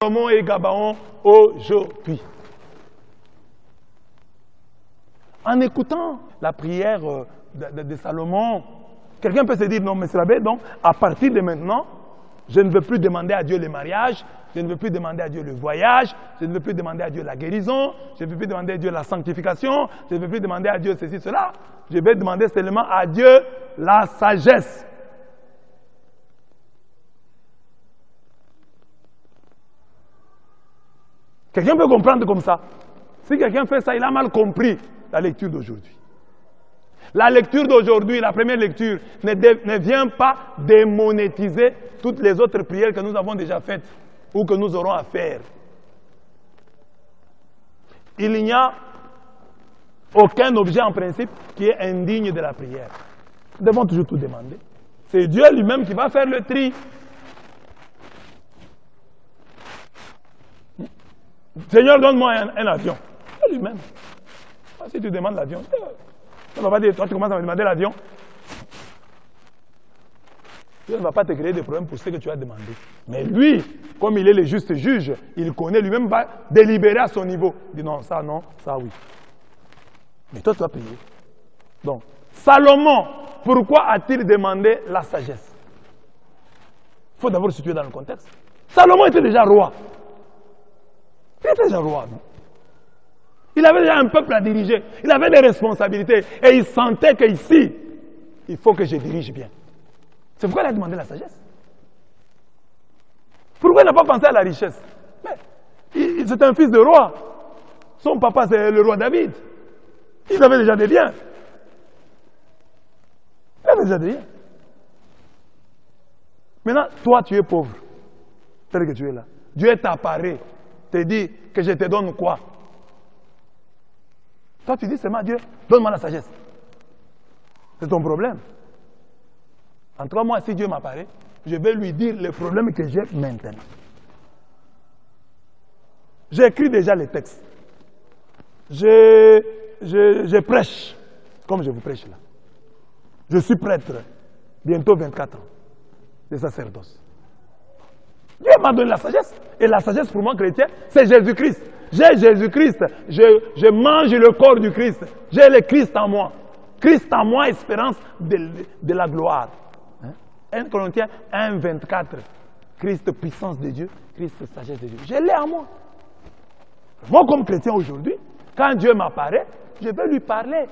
Salomon et Gabaon aujourd'hui. En écoutant la prière de Salomon, quelqu'un peut se dire, non mais c'est vrai, donc à partir de maintenant, je ne veux plus demander à Dieu le mariage, je ne veux plus demander à Dieu le voyage, je ne veux plus demander à Dieu la guérison, je ne veux plus demander à Dieu la sanctification, je ne veux plus demander à Dieu ceci, cela. Je vais demander seulement à Dieu la sagesse. Quelqu'un peut comprendre comme ça. Si quelqu'un fait ça, il a mal compris la lecture d'aujourd'hui. La lecture d'aujourd'hui, la première lecture, ne vient pas démonétiser toutes les autres prières que nous avons déjà faites ou que nous aurons à faire. Il n'y a aucun objet en principe qui est indigne de la prière. Nous devons toujours tout demander. C'est Dieu lui-même qui va faire le tri. Seigneur, donne-moi un avion. C'est lui-même. Si tu demandes l'avion, on ne va pas dire, toi tu commences à me demander l'avion. Dieu ne va pas te créer des problèmes pour ce que tu as demandé. Mais lui, comme il est le juste juge, il connaît, lui-même va délibérer à son niveau. Il dit non, ça oui. Mais toi, tu vas prier. Donc, Salomon, pourquoi a-t-il demandé la sagesse? Il faut d'abord se situer dans le contexte. Salomon était déjà roi. Il était déjà roi, non? Il avait déjà un peuple à diriger. Il avait des responsabilités. Et il sentait qu'ici, il faut que je dirige bien. C'est pourquoi il a demandé la sagesse. Pourquoi il n'a pas pensé à la richesse? Mais c'est un fils de roi. Son papa, c'est le roi David. Il avait déjà des biens. Il avait déjà des biens. Maintenant, toi, tu es pauvre. Tel que tu es là. Dieu t'apparaît, te dit que je te donne quoi? Toi, tu dis seulement à Dieu, donne-moi la sagesse. C'est ton problème. En 3 mois, si Dieu m'apparaît, je vais lui dire les problèmes que j'ai maintenant. J'écris déjà les textes. Je prêche, comme je vous prêche là. Je suis prêtre, bientôt 24 ans, de sacerdoce. Dieu m'a donné la sagesse. Et la sagesse pour moi, chrétien, c'est Jésus-Christ. J'ai Jésus-Christ. Je mange le corps du Christ. J'ai le Christ en moi. Christ en moi, espérance de la gloire. 1 Corinthiens 1, 24. Christ, puissance de Dieu. Christ, sagesse de Dieu. Je l'ai en moi. Moi, comme chrétien aujourd'hui, quand Dieu m'apparaît, je vais lui parler.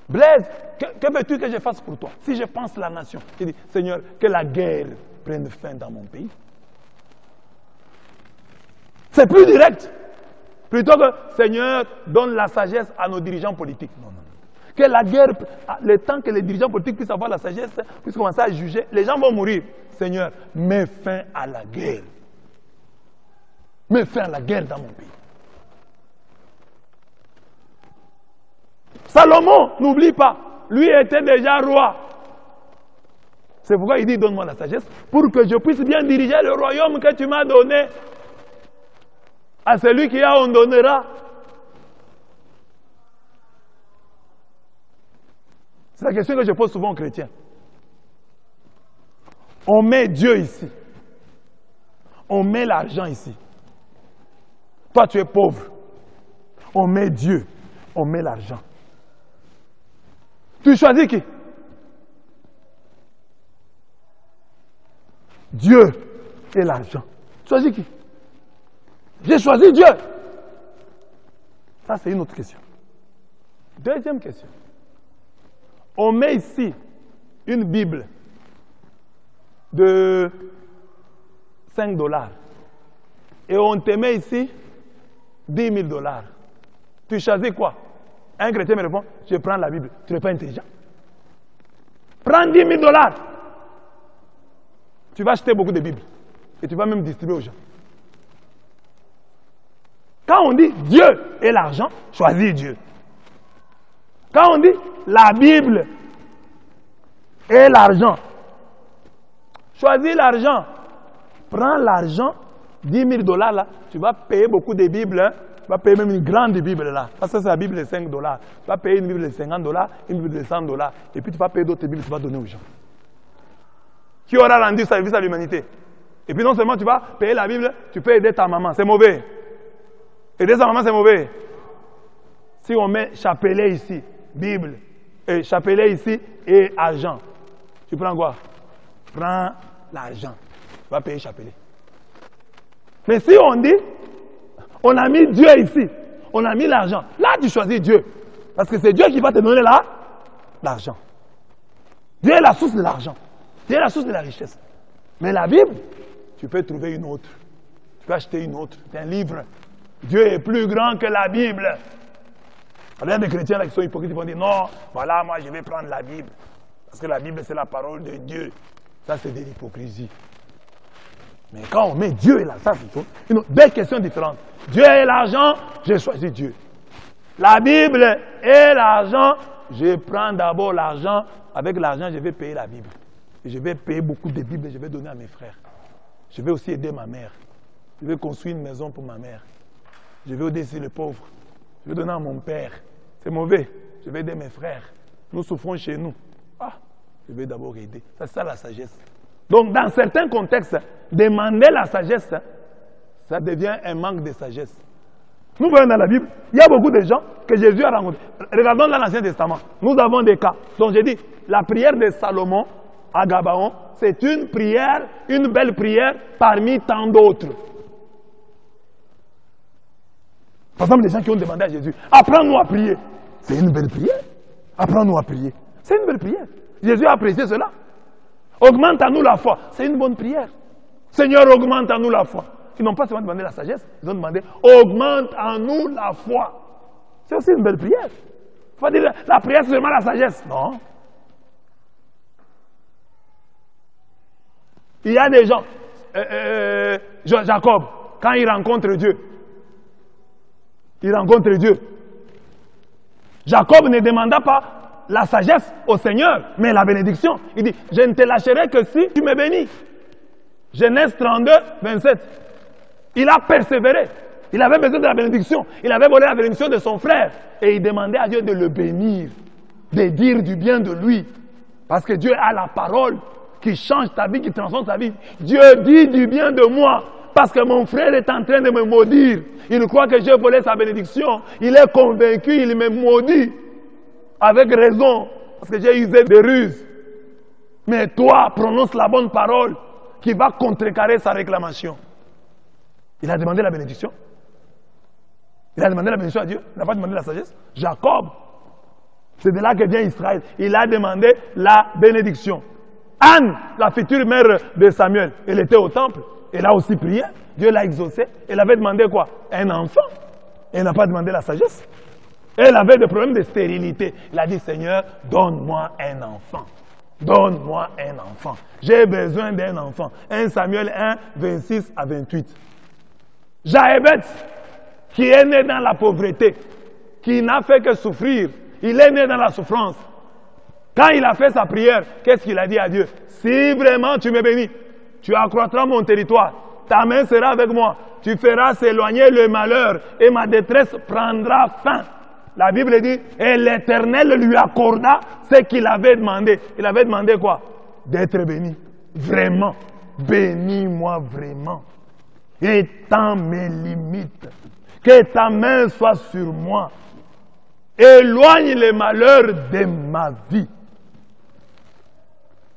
Blaise, que veux-tu que je fasse pour toi? Si je pense la nation, je dis, Seigneur, que la guerre prenne fin dans mon pays. C'est plus direct. Plutôt que, Seigneur, donne la sagesse à nos dirigeants politiques. Non, non, non. Que la guerre, le temps que les dirigeants politiques puissent avoir la sagesse, puissent commencer à juger, les gens vont mourir. Seigneur, mets fin à la guerre. Mets fin à la guerre dans mon pays. Salomon, n'oublie pas, lui était déjà roi. C'est pourquoi il dit, donne-moi la sagesse, pour que je puisse bien diriger le royaume que tu m'as donné. À celui qui a, on donnera. C'est la question que je pose souvent aux chrétiens. On met Dieu ici. On met l'argent ici. Toi, tu es pauvre. On met Dieu. On met l'argent. Tu choisis qui? Dieu et l'argent. Tu choisis qui? J'ai choisi Dieu. Ça, c'est une autre question. Deuxième question. On met ici une Bible de 5 $. Et on te met ici 10 000 $. Tu choisis quoi? Un chrétien me répond, je prends la Bible. Tu n'es pas intelligent. Prends 10 000 $. Tu vas acheter beaucoup de Bibles. Et tu vas même distribuer aux gens. Quand on dit Dieu et l'argent, choisis Dieu. Quand on dit la Bible et l'argent, choisis l'argent. Prends l'argent, 10 000 $ là, tu vas payer beaucoup de Bibles. Hein? Tu vas payer même une grande Bible là. Parce que c'est la Bible de 5 $. Tu vas payer une Bible de 50 $, une Bible de 100 $. Et puis tu vas payer d'autres Bibles, tu vas donner aux gens. qui aura rendu service à l'humanité. Et puis non seulement tu vas payer la Bible, tu peux aider ta maman. C'est mauvais. Aider sa maman, c'est mauvais. Si on met chapelet ici, Bible, et chapelet ici et argent, tu prends quoi? Prends l'argent. Tu vas payer chapelet. Mais si on dit, on a mis Dieu ici, on a mis l'argent, là tu choisis Dieu. Parce que c'est Dieu qui va te donner l'argent. Dieu est la source de l'argent. Dieu est la source de la richesse. Mais la Bible, tu peux trouver une autre. Tu peux acheter une autre. C'est un livre. Dieu est plus grand que la Bible. Il y a des chrétiens là qui sont hypocrites, qui vont dire non, voilà, moi je vais prendre la Bible. Parce que la Bible c'est la parole de Dieu. Ça c'est de l'hypocrisie. Mais quand on met Dieu là, ça c'est une belle question différente. Dieu et l'argent, j'ai choisi Dieu. La Bible et l'argent, je prends d'abord l'argent. Avec l'argent, je vais payer la Bible. Et je vais payer beaucoup de Bibles et je vais donner à mes frères. Je vais aussi aider ma mère. Je vais construire une maison pour ma mère. Je vais aider les pauvres. Je vais donner à mon père. C'est mauvais. Je vais aider mes frères. Nous souffrons chez nous. Ah, je vais d'abord aider. C'est ça la sagesse. Donc, dans certains contextes, demander la sagesse, ça devient un manque de sagesse. Nous voyons dans la Bible, il y a beaucoup de gens que Jésus a rencontrés. Regardons dans l'Ancien Testament. Nous avons des cas. Donc, j'ai dit, la prière de Salomon à Gabaon, c'est une prière, une belle prière parmi tant d'autres. Par exemple, les gens qui ont demandé à Jésus, apprends-nous à prier. C'est une belle prière. Apprends-nous à prier. C'est une belle prière. Jésus a apprécié cela. Augmente à nous la foi. C'est une bonne prière. Seigneur, augmente à nous la foi. Ils n'ont pas seulement demandé la sagesse, ils ont demandé augmente en nous la foi. C'est aussi une belle prière. Il ne faut pas dire la prière c'est seulement la sagesse. Non. Il y a des gens, Jacob, quand il rencontre Dieu, Jacob ne demanda pas la sagesse au Seigneur, mais la bénédiction. Il dit, je ne te lâcherai que si tu me bénis. Genèse 32, 27. Il a persévéré. Il avait besoin de la bénédiction. Il avait volé la bénédiction de son frère. Et il demandait à Dieu de le bénir, de dire du bien de lui. Parce que Dieu a la parole qui change ta vie, qui transforme ta vie. Dieu dit du bien de moi. Parce que mon frère est en train de me maudire. Il croit que j'ai volé sa bénédiction. Il est convaincu, il me maudit. Avec raison. Parce que j'ai usé des ruses. Mais toi, prononce la bonne parole qui va contrecarrer sa réclamation. Il a demandé la bénédiction. Il a demandé la bénédiction à Dieu. Il n'a pas demandé la sagesse. Jacob, c'est de là que vient Israël. Il a demandé la bénédiction. Anne, la future mère de Samuel, elle était au temple. Elle a aussi prié. Dieu l'a exaucé. Elle avait demandé quoi? Un enfant. Elle n'a pas demandé la sagesse. Elle avait des problèmes de stérilité. Elle a dit, Seigneur, donne-moi un enfant. Donne-moi un enfant. J'ai besoin d'un enfant. 1 Samuel 1, 26 à 28. Jaébet, qui est né dans la pauvreté, qui n'a fait que souffrir, il est né dans la souffrance. Quand il a fait sa prière, qu'est-ce qu'il a dit à Dieu? Si vraiment tu me bénis, tu accroîtras mon territoire, ta main sera avec moi, tu feras s'éloigner le malheur et ma détresse prendra fin. La Bible dit, et l'Éternel lui accorda ce qu'il avait demandé. Il avait demandé quoi? D'être béni. Vraiment. Bénis-moi vraiment. Étends mes limites. Que ta main soit sur moi. Éloigne les malheurs de ma vie.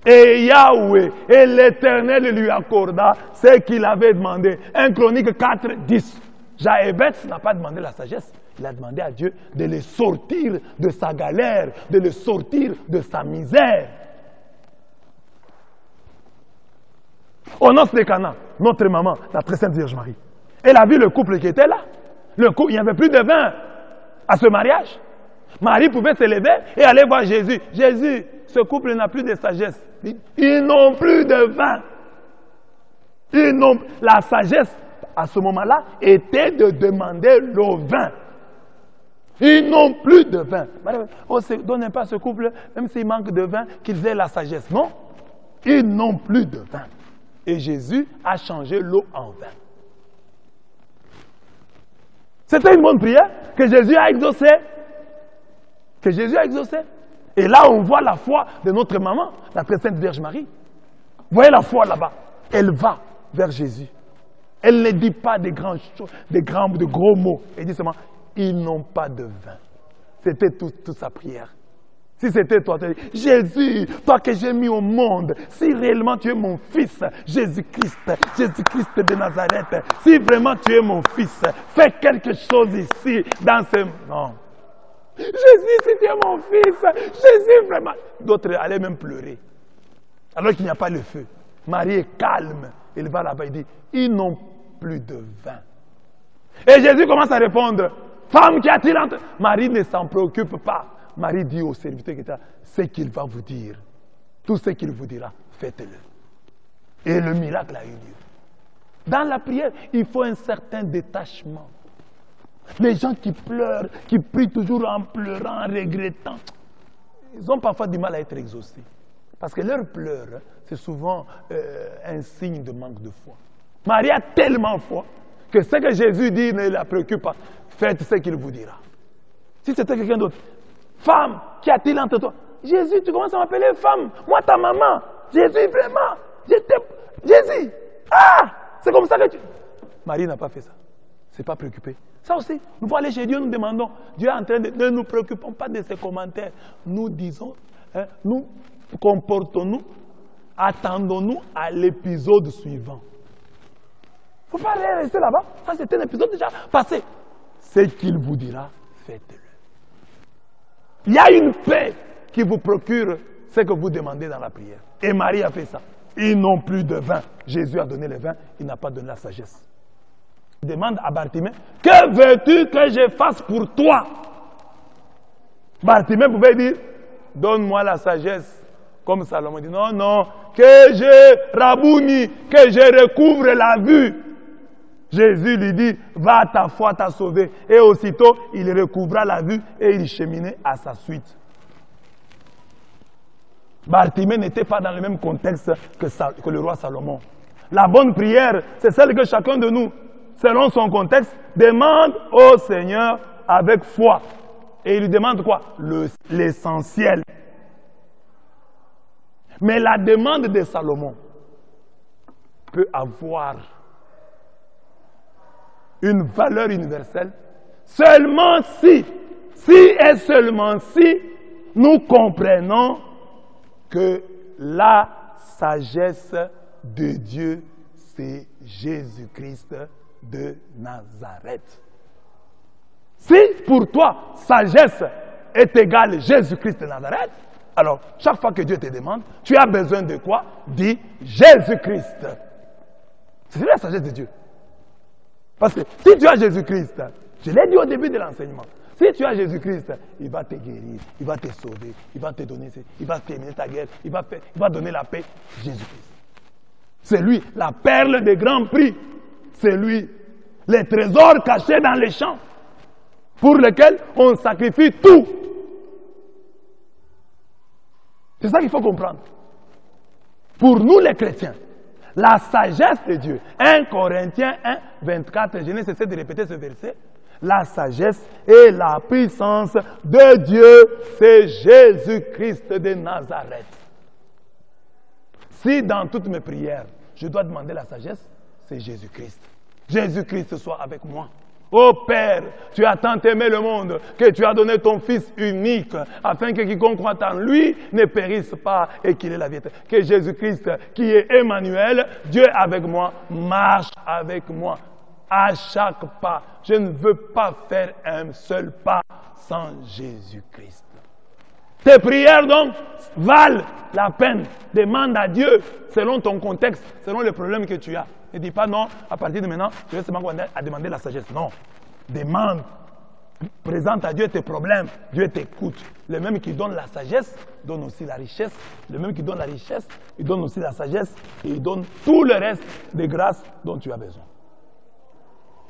Et Yahweh, et l'Éternel lui accorda ce qu'il avait demandé. 1 Chronique 4, 10. Jaébet n'a pas demandé la sagesse. Il a demandé à Dieu de le sortir de sa galère, de le sortir de sa misère. Au noces de Cana, notre maman, la très sainte Vierge Marie, elle a vu le couple qui était là. Le couple, il n'y avait plus de vin à ce mariage. Marie pouvait se lever et aller voir Jésus. Jésus, ce couple n'a plus de sagesse. Ils n'ont plus de vin. La sagesse, à ce moment-là, était de demander le vin. Ils n'ont plus de vin. On ne donne pas à ce couple, même s'il manque de vin, qu'ils aient la sagesse. Non, ils n'ont plus de vin. Et Jésus a changé l'eau en vin. C'était une bonne prière que Jésus a exaucée. Que Jésus a exaucée. Et là, on voit la foi de notre maman, la très sainte Vierge Marie. Vous voyez la foi là-bas. Elle va vers Jésus. Elle ne dit pas de gros mots. Elle dit seulement, ils n'ont pas de vin. C'était toute sa prière. Si c'était toi, tu dis, Jésus, toi que j'ai mis au monde, si réellement tu es mon fils, Jésus-Christ de Nazareth, si vraiment tu es mon fils, fais quelque chose ici, dans ce... Non. Jésus, si tu es mon fils, Jésus, vraiment... D'autres allaient même pleurer. Alors qu'il n'y a pas le feu. Marie est calme. Elle va là-bas et dit, ils n'ont plus de vin. Et Jésus commence à répondre, femme, qu'y a-t-il entre... Marie ne s'en préoccupe pas. Marie dit au serviteur qui était là, ce qu'il va vous dire, tout ce qu'il vous dira, faites-le. Et le miracle a eu lieu. Dans la prière, il faut un certain détachement. Les gens qui pleurent, qui prient toujours en pleurant, en regrettant, ils ont parfois du mal à être exaucés. Parce que leurs pleurs, c'est souvent un signe de manque de foi. Marie a tellement foi que ce que Jésus dit ne la préoccupe pas. Faites ce qu'il vous dira. Si c'était quelqu'un d'autre, femme, qu'y a-t-il entre toi? Jésus, tu commences à m'appeler femme. Moi, ta maman. Jésus, vraiment. Jésus. Ah, c'est comme ça que tu... Marie n'a pas fait ça. C'est pas préoccupé. Ça aussi, nous pouvons aller chez Dieu, nous demandons. Dieu est en train de... Ne nous préoccupons pas de ses commentaires. Nous disons, nous comportons-nous, attendons-nous à l'épisode suivant. Il ne faut pas rester là-bas. Ça, c'était un épisode déjà passé. Ce qu'il vous dira, faites-le. Il y a une paix qui vous procure ce que vous demandez dans la prière. Et Marie a fait ça. Ils n'ont plus de vin. Jésus a donné le vin, il n'a pas donné la sagesse. Il demande à Bartimée, que veux-tu que je fasse pour toi? Bartimée pouvait dire, donne-moi la sagesse. Comme Salomon dit, non, non, que je rabouni, que je recouvre la vue. Jésus lui dit, va, ta foi t'a sauvé. Et aussitôt, il recouvra la vue et il cheminait à sa suite. Bartimée n'était pas dans le même contexte que le roi Salomon. La bonne prière, c'est celle que chacun de nous, selon son contexte, demande au Seigneur avec foi. Et il lui demande quoi? L'essentiel. Mais la demande de Salomon peut avoir une valeur universelle seulement si et seulement si nous comprenons que la sagesse de Dieu, c'est Jésus-Christ de Nazareth. Si pour toi, sagesse est égale Jésus-Christ de Nazareth, alors chaque fois que Dieu te demande, tu as besoin de quoi? Dis Jésus-Christ. C'est la sagesse de Dieu. Parce que si tu as Jésus-Christ, je l'ai dit au début de l'enseignement, si tu as Jésus-Christ, il va te guérir, il va te sauver, il va te donner, il va terminer ta guerre, il va donner la paix. Jésus-Christ. C'est lui, la perle de grand prix. C'est lui, les trésors cachés dans les champs, pour lesquels on sacrifie tout. C'est ça qu'il faut comprendre. Pour nous les chrétiens, la sagesse de Dieu, 1 Corinthiens 1, 24, je n'ai cessé de répéter ce verset, la sagesse et la puissance de Dieu, c'est Jésus-Christ de Nazareth. Si dans toutes mes prières, je dois demander la sagesse, c'est Jésus-Christ. Jésus-Christ soit avec moi. Ô Père, tu as tant aimé le monde que tu as donné ton Fils unique afin que quiconque croit en lui ne périsse pas et qu'il ait la vie éternelle. Que Jésus-Christ, qui est Emmanuel, Dieu avec moi, marche avec moi à chaque pas. Je ne veux pas faire un seul pas sans Jésus-Christ. Tes prières donc valent la peine. Demande à Dieu selon ton contexte, selon les problèmes que tu as. Ne dis pas non, à partir de maintenant, je vais seulement demander la sagesse. Non. Demande. Présente à Dieu tes problèmes. Dieu t'écoute. Le même qui donne la sagesse, donne aussi la richesse. Le même qui donne la richesse, il donne aussi la sagesse. Et il donne tout le reste des grâces dont tu as besoin.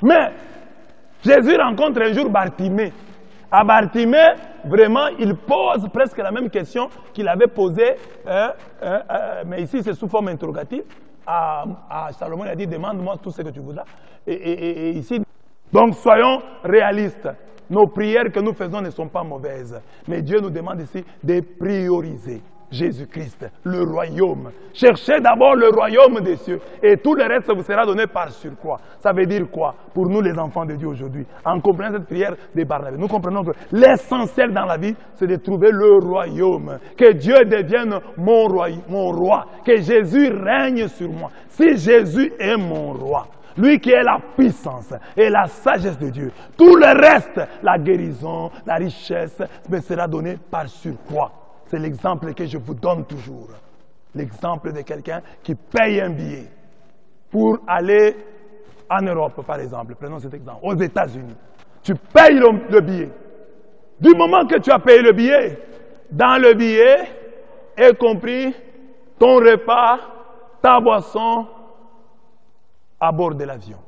Mais, Jésus rencontre un jour Bartimée. À Bartimée, vraiment, il pose presque la même question qu'il avait posée, mais ici c'est sous forme interrogative. À Salomon, il a dit, demande-moi tout ce que tu voudras. Et ici, donc soyons réalistes. Nos prières que nous faisons ne sont pas mauvaises. Mais Dieu nous demande ici de prioriser. Jésus-Christ, le royaume. Cherchez d'abord le royaume des cieux et tout le reste vous sera donné par surcroît. Ça veut dire quoi pour nous les enfants de Dieu aujourd'hui? En comprenant cette prière de Barnabé, nous comprenons que l'essentiel dans la vie, c'est de trouver le royaume. Que Dieu devienne mon roi, que Jésus règne sur moi. Si Jésus est mon roi, lui qui est la puissance et la sagesse de Dieu, tout le reste, la guérison, la richesse, me sera donné par surcroît. C'est l'exemple que je vous donne toujours. L'exemple de quelqu'un qui paye un billet pour aller en Europe, par exemple. Prenons cet exemple. Aux États-Unis. Tu payes le billet. Du moment que tu as payé le billet, dans le billet est compris ton repas, ta boisson à bord de l'avion.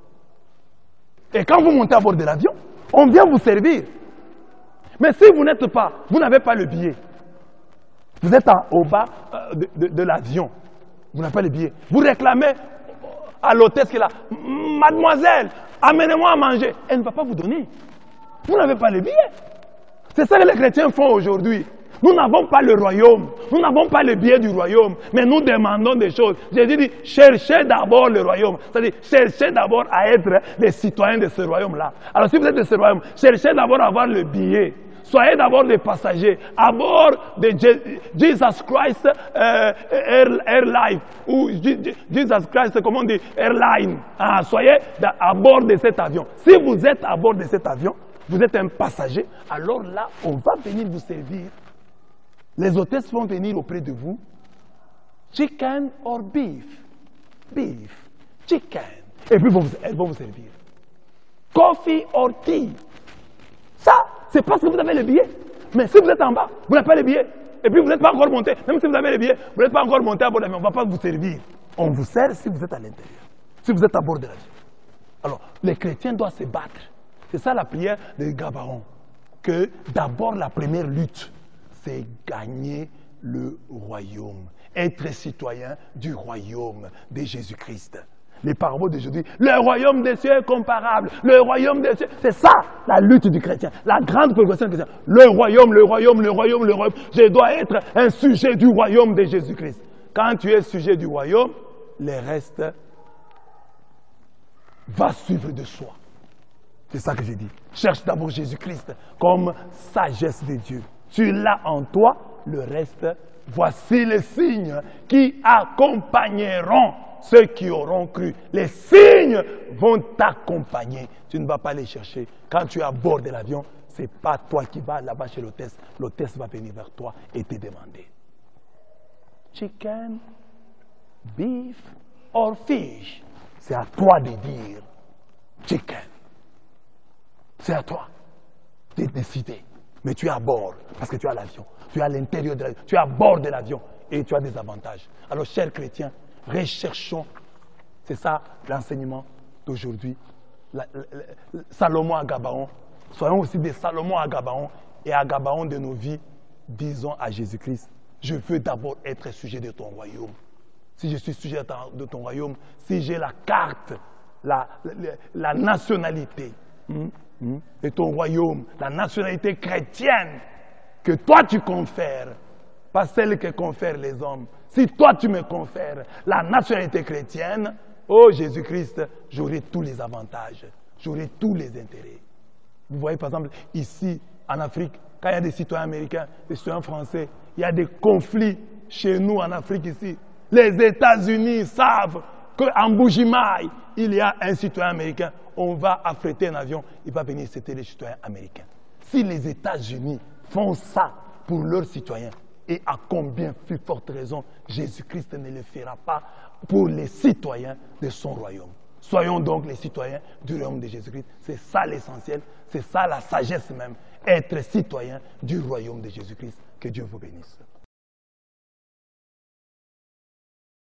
Et quand vous montez à bord de l'avion, on vient vous servir. Mais si vous n'êtes pas, vous n'avez pas le billet, vous êtes au bas de l'avion, vous n'avez pas le billet, vous réclamez à l'hôtesse qui est là, mademoiselle, amenez-moi à manger. Elle ne va pas vous donner. Vous n'avez pas le billet. C'est ça que les chrétiens font aujourd'hui. Nous n'avons pas le royaume, nous n'avons pas le billet du royaume, mais nous demandons des choses. Jésus dit, cherchez d'abord le royaume. C'est-à-dire, cherchez d'abord à être les citoyens de ce royaume-là. Alors si vous êtes de ce royaume, cherchez d'abord à avoir le billet. Soyez d'abord des passagers à bord de Jesus Christ Airline ou Jesus Christ, comment on dit, Airline. Ah, soyez à bord de cet avion. Si vous êtes à bord de cet avion, vous êtes un passager, alors là, on va venir vous servir. Les hôtesses vont venir auprès de vous. Chicken or beef? Beef. Chicken. Et puis elles vont vous servir. Coffee or tea? Ça, c'est parce que vous avez le billet. Mais si vous êtes en bas, vous n'avez pas le billet. Et puis vous n'êtes pas encore monté. Même si vous avez le billet, vous n'êtes pas encore monté à bord de l'avion. On ne va pas vous servir. On vous sert si vous êtes à l'intérieur. Si vous êtes à bord de l'avion. Alors, les chrétiens doivent se battre. C'est ça la prière de Gabaon. Que d'abord la première lutte, c'est gagner le royaume. Être citoyen du royaume de Jésus-Christ. Les paraboles d'aujourd'hui, le royaume des cieux est comparable. Le royaume des cieux, c'est ça la lutte du chrétien. La grande progression du chrétien. Le royaume, le royaume, le royaume, le royaume. Je dois être un sujet du royaume de Jésus-Christ. Quand tu es sujet du royaume, le reste va suivre de soi. C'est ça que j'ai dit. Cherche d'abord Jésus-Christ comme sagesse de Dieu. Tu l'as en toi, le reste, voici les signes qui accompagneront ceux qui auront cru. Les signes vont t'accompagner. Tu ne vas pas les chercher. Quand tu es à bord de l'avion, ce n'est pas toi qui vas là-bas chez l'hôtesse. L'hôtesse va venir vers toi et te demander. Chicken, beef or fish? C'est à toi de dire chicken. C'est à toi de décider. Mais tu es à bord, parce que tu as l'avion. Tu es à l'intérieur de l'avion. Tu es à bord de l'avion et tu as des avantages. Alors, chers chrétiens, recherchons. C'est ça l'enseignement d'aujourd'hui. Salomon à Gabaon. Soyons aussi des Salomon à Gabaon. Et à Gabaon de nos vies, disons à Jésus-Christ, je veux d'abord être sujet de ton royaume. Si je suis sujet de ton royaume, si j'ai la carte, la nationalité, de ton royaume, la nationalité chrétienne que toi tu confères, pas celle que confèrent les hommes. Si toi tu me confères la nationalité chrétienne, oh Jésus-Christ, j'aurai tous les avantages, j'aurai tous les intérêts. Vous voyez par exemple ici en Afrique, quand il y a des citoyens américains, des citoyens français, il y a des conflits chez nous en Afrique ici. Les États-Unis savent qu'en Bujimaï, il y a un citoyen américain. On va affréter un avion, il va venir, c'était les citoyens américains. Si les États-Unis font ça pour leurs citoyens, et à combien plus forte raison Jésus-Christ ne le fera pas pour les citoyens de son royaume. Soyons donc les citoyens du royaume de Jésus-Christ. C'est ça l'essentiel, c'est ça la sagesse même, être citoyen du royaume de Jésus-Christ. Que Dieu vous bénisse.